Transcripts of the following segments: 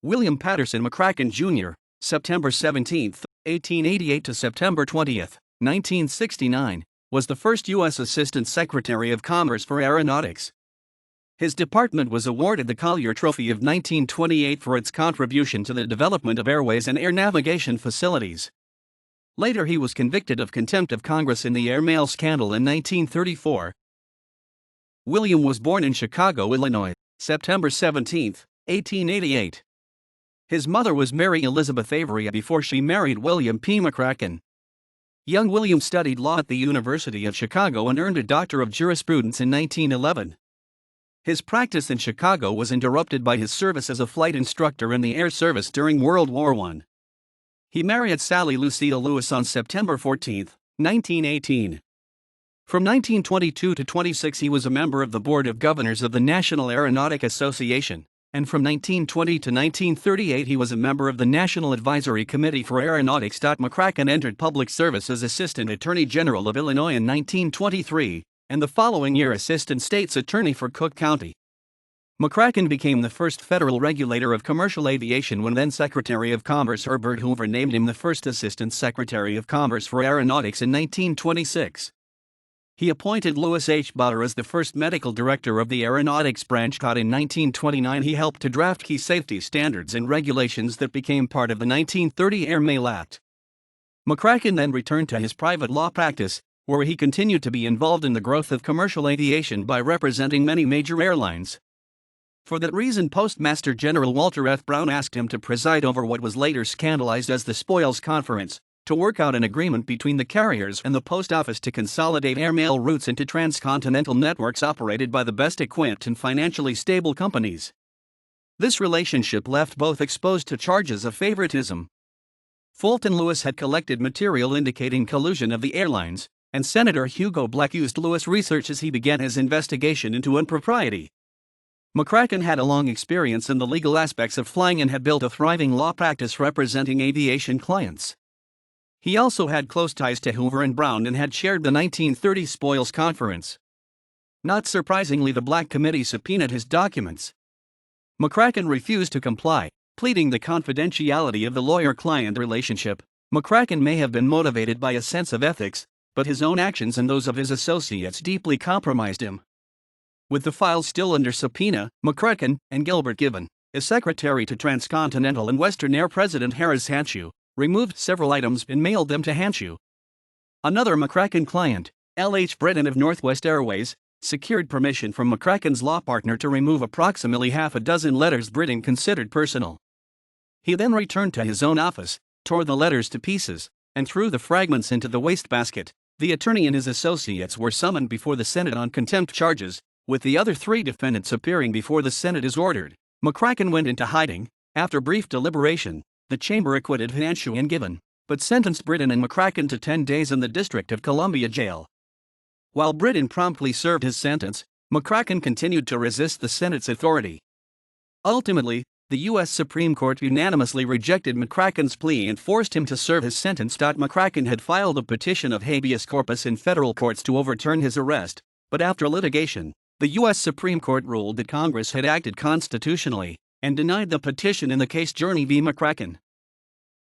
William Patterson MacCracken Jr., September 17, 1888 to September 20, 1969, was the first U.S. Assistant Secretary of Commerce for Aeronautics. His department was awarded the Collier Trophy of 1928 for its contribution to the development of airways and air navigation facilities. Later he was convicted of contempt of Congress in the airmail scandal in 1934. William was born in Chicago, Illinois, September 17, 1888. His mother was Mary Elizabeth Avery before she married William P. MacCracken. Young William studied law at the University of Chicago and earned a Doctor of Jurisprudence in 1911. His practice in Chicago was interrupted by his service as a flight instructor in the Air Service during World War I. He married Sally Lucille Lewis on September 14, 1918. From 1922 to 26 he was a member of the Board of Governors of the National Aeronautic Association, and from 1920 to 1938 he was a member of the National Advisory Committee for Aeronautics. MacCracken entered public service as Assistant Attorney General of Illinois in 1923, and the following year Assistant State's Attorney for Cook County. MacCracken became the first federal regulator of commercial aviation when then Secretary of Commerce Herbert Hoover named him the first Assistant Secretary of Commerce for Aeronautics in 1926. He appointed Louis H. Bauer as the first medical director of the Aeronautics branch. In 1929 he helped to draft key safety standards and regulations that became part of the 1930 Airmail Act. MacCracken then returned to his private law practice, where he continued to be involved in the growth of commercial aviation by representing many major airlines. For that reason Postmaster General Walter F. Brown asked him to preside over what was later scandalized as the Spoils Conference, to work out an agreement between the carriers and the post office to consolidate airmail routes into transcontinental networks operated by the best equipped and financially stable companies. This relationship left both exposed to charges of favoritism. Fulton Lewis had collected material indicating collusion of the airlines, and Senator Hugo Black used Lewis' research as he began his investigation into impropriety. MacCracken had a long experience in the legal aspects of flying and had built a thriving law practice representing aviation clients. He also had close ties to Hoover and Brown and had chaired the 1930 Spoils Conference. Not surprisingly, the Black Committee subpoenaed his documents. MacCracken refused to comply, pleading the confidentiality of the lawyer-client relationship. MacCracken may have been motivated by a sense of ethics, but his own actions and those of his associates deeply compromised him. With the files still under subpoena, MacCracken and Gilbert Gibbon, as Secretary to Transcontinental and Western Air President Harris Hanshew, removed several items and mailed them to Hanshew. Another MacCracken client, L. H. Britton of Northwest Airways, secured permission from MacCracken's law partner to remove approximately half a dozen letters Britton considered personal. He then returned to his own office, tore the letters to pieces, and threw the fragments into the wastebasket. The attorney and his associates were summoned before the Senate on contempt charges, with the other three defendants appearing before the Senate as ordered. MacCracken went into hiding. After brief deliberation, the chamber acquitted Hanshew and Gibbon, but sentenced Britton and MacCracken to 10 days in the District of Columbia jail. While Britton promptly served his sentence, MacCracken continued to resist the Senate's authority. Ultimately, the U.S. Supreme Court unanimously rejected MacCracken's plea and forced him to serve his sentence. MacCracken had filed a petition of habeas corpus in federal courts to overturn his arrest, but after litigation, the U.S. Supreme Court ruled that Congress had acted constitutionally and denied the petition in the case Journey v. MacCracken.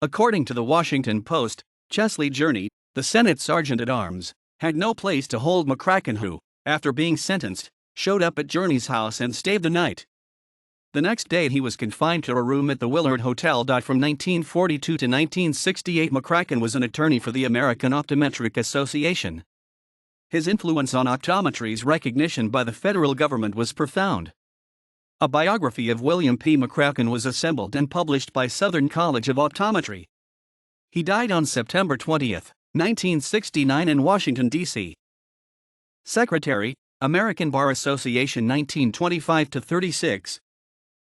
According to the Washington Post, Chesley Journey, the Senate Sergeant-at-Arms, had no place to hold MacCracken, who, after being sentenced, showed up at Journey's house and stayed the night. The next day he was confined to a room at the Willard Hotel. From 1942 to 1968 MacCracken was an attorney for the American Optometric Association. His influence on optometry's recognition by the federal government was profound. A biography of William P. MacCracken was assembled and published by Southern College of Optometry. He died on September 20, 1969 in Washington, D.C. Secretary, American Bar Association 1925-36.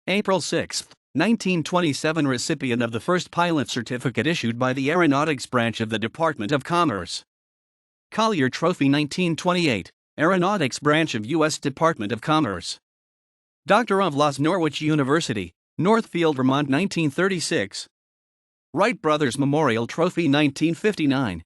April 6, 1927 recipient of the first pilot certificate issued by the Aeronautics branch of the Department of Commerce. Collier Trophy 1928, Aeronautics branch of U.S. Department of Commerce. Doctor of Laws, Norwich University, Northfield, Vermont 1936. Wright Brothers Memorial Trophy 1959,